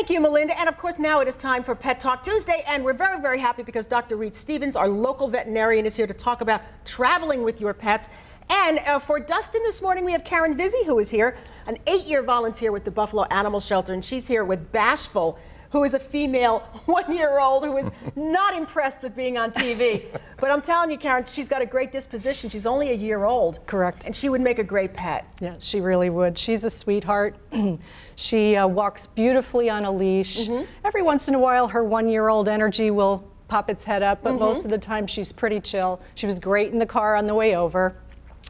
Thank you, Melinda. And of course, now it is time for Pet Talk Tuesday. And we're very, very happy because Dr. Reed Stevens, our local veterinarian, is here to talk about traveling with your pets. And for Dustin this morning, we have Karen Vizzi, who is here, an 8-year volunteer with the Buffalo Animal Shelter. And she's here with Bashful, who is a female 1-year-old who is not impressed with being on TV. But I'm telling you, Karen, she's got a great disposition. She's only a year old. Correct. And she would make a great pet. Yeah, she really would. She's a sweetheart. She walks beautifully on a leash. Every once in a while, her 1-year-old energy will pop its head up, but most of the time she's pretty chill. She was great in the car on the way over.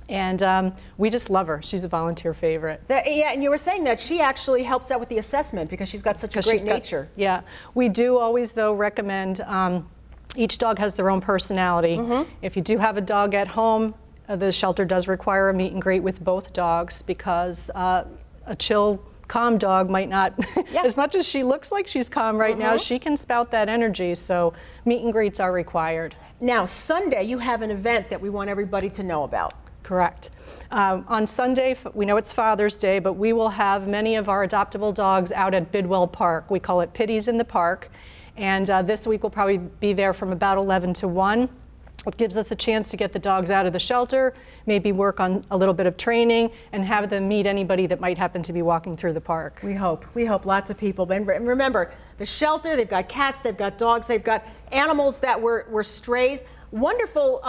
And we just love her. She's a volunteer favorite. Yeah, and you were saying that she actually helps out with the assessment because she's got such a great nature. Yeah, we do always, though, recommend each dog has their own personality. If you do have a dog at home, the shelter does require a meet and greet with both dogs because a chill, calm dog might not, as much as she looks like she's calm right now, she can spout that energy, so meet and greets are required. Now, Sunday, you have an event that we want everybody to know about. Correct. On Sunday, we know it's Father's Day, but we will have many of our adoptable dogs out at Bidwell Park. We call it Pitties in the Park. And this week we'll probably be there from about 11 to 1. It gives us a chance to get the dogs out of the shelter, maybe work on a little bit of training, and have them meet anybody that might happen to be walking through the park. We hope lots of people. And remember, the shelter, they've got cats, they've got dogs, they've got animals that were strays. Wonderful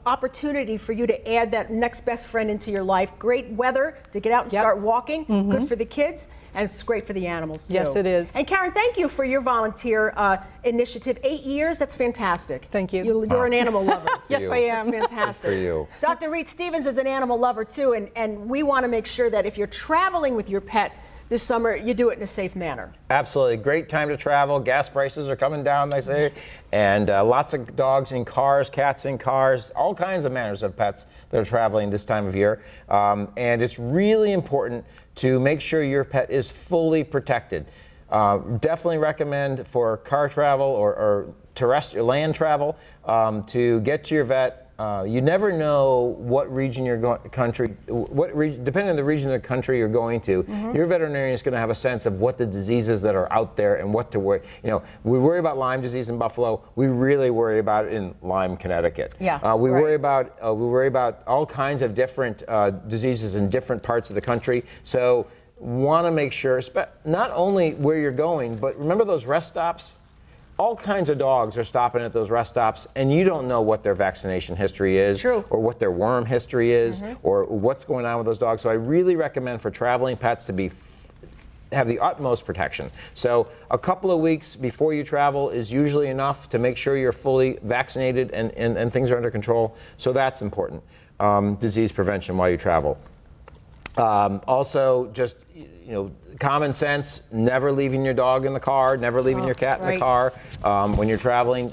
opportunity for you to add that next best friend into your life. Great weather to get out and start walking. Good for the kids, and it's great for the animals too. Yes, it is. And Karen, thank you for your volunteer initiative. 8 years, that's fantastic. Thank you. You're an animal lover. Yes, I am. That's fantastic. Good for you. Dr. Reed Stevens is an animal lover too, and we want to make sure that if you're traveling with your pet this summer, you do it in a safe manner. Absolutely. Great time to travel. Gas prices are coming down, they say. And lots of dogs in cars, cats in cars, all kinds of manners of pets that are traveling this time of year. And it's really important to make sure your pet is fully protected. Definitely recommend for car travel or terrestrial land travel to get to your vet. You never know what region you're going, depending on the region of the country you're going to, your veterinarian is going to have a sense of what the diseases that are out there and what to worry. You know, we worry about Lyme disease in Buffalo. We really worry about it in Lyme, Connecticut. Yeah, we worry about all kinds of different diseases in different parts of the country. So want to make sure, not only where you're going, but remember those rest stops? All kinds of dogs are stopping at those rest stops, and you don't know what their vaccination history is, or what their worm history is, or what's going on with those dogs. So I really recommend for traveling pets to have the utmost protection. So a couple of weeks before you travel is usually enough to make sure you're fully vaccinated and things are under control. So that's important. Disease prevention while you travel. Also, just common sense, never leaving your dog in the car, never leaving your cat in the car. When you're traveling,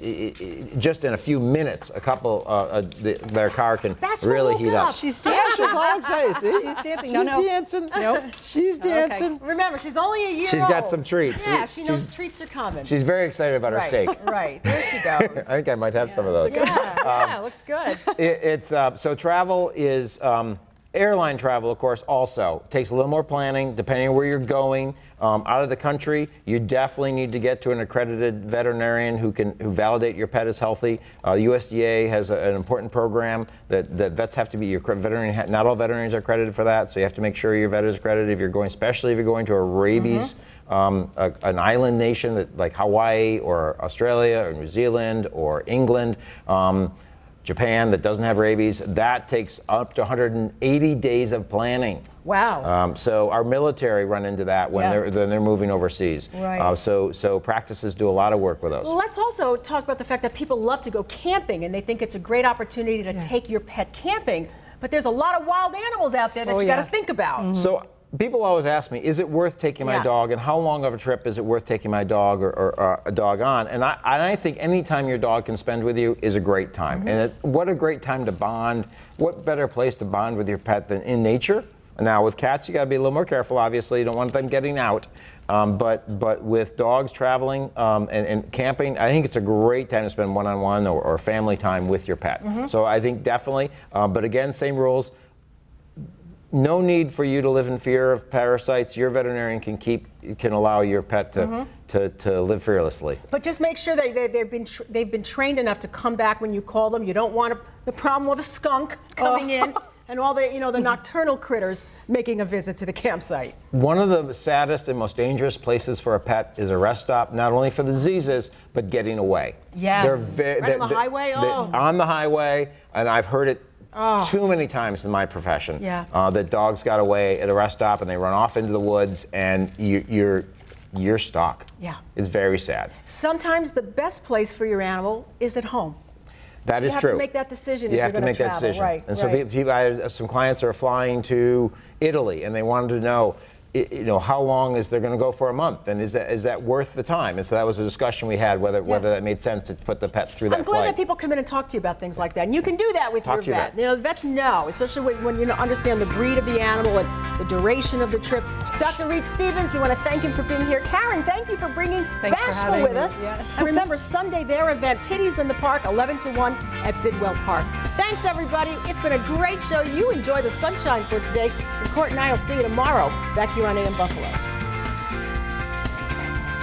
just in a few minutes, their car can really heat up. She's dancing. She's all excited, see? She's dancing. She's dancing. Nope. She's dancing. Remember, she's only a year old. She's got some treats. Yeah, she knows treats are coming. She's very excited about her steak. Right, there she goes. I think I might have some of those. Yeah, looks good. So travel is, airline travel, of course, also takes a little more planning depending on where you're going. Out of the country, you definitely need to get to an accredited veterinarian who validate your pet is healthy. USDA has an important program that vets have to be, your veterinarian, not all veterinarians are accredited for that, so you have to make sure your vet is accredited if you're going, especially if you're going to a rabies, an island nation like Hawaii or Australia or New Zealand or England. Japan that doesn't have rabies, that takes up to 180 days of planning. Wow. So our military run into that when they're moving overseas. Right. So practices do a lot of work with us. Well, let's also talk about the fact that people love to go camping and they think it's a great opportunity to take your pet camping, but there's a lot of wild animals out there that you got to think about. So people always ask me, is it worth taking my dog, and how long of a trip is it worth taking my dog or a dog on? And I think any time your dog can spend with you is a great time. And what a great time to bond. What better place to bond with your pet than in nature? Now with cats, you got to be a little more careful, obviously. You don't want them getting out. But with dogs traveling and camping, I think it's a great time to spend one-on-one or family time with your pet. So I think definitely, but again, same rules. no need for you to live in fear of parasites. Your veterinarian can allow your pet to live fearlessly. But just make sure they've been trained enough to come back when you call them. You don't want the problem of a skunk coming in and all the the nocturnal critters making a visit to the campsite. One of the saddest and most dangerous places for a pet is a rest stop, not only for the diseases, but getting away. Yes. Right on the highway? On the highway, and I've heard it too many times in my profession. Yeah. That dogs got away at a rest stop and they run off into the woods, and you're stuck. Yeah. It's very sad. Sometimes the best place for your animal is at home. That is you have true. to make that decision You if have you're to going make to that travel. decision. Right, and so right. I had some clients are flying to Italy, and they wanted to know, how long is they're going to go for a month, and is that worth the time? And so that was a discussion we had whether that made sense to put the pets through that I'm glad flight. that people come in and talk to you about things like that. And you can do that with Talk to your your vet. vet. The vets know, especially when you understand the breed of the animal and the duration of the trip. Dr. Reed Stevens, we want to thank him for being here. Karen, thank you for bringing Thanks for Bashful having with me. us. Yes. And remember, Sunday, their event, Pitties in the Park, 11 to 1 at Bidwell Park. Thanks, everybody. It's been a great show. You enjoy the sunshine for today. And Court and I will see you tomorrow back here on AM Buffalo.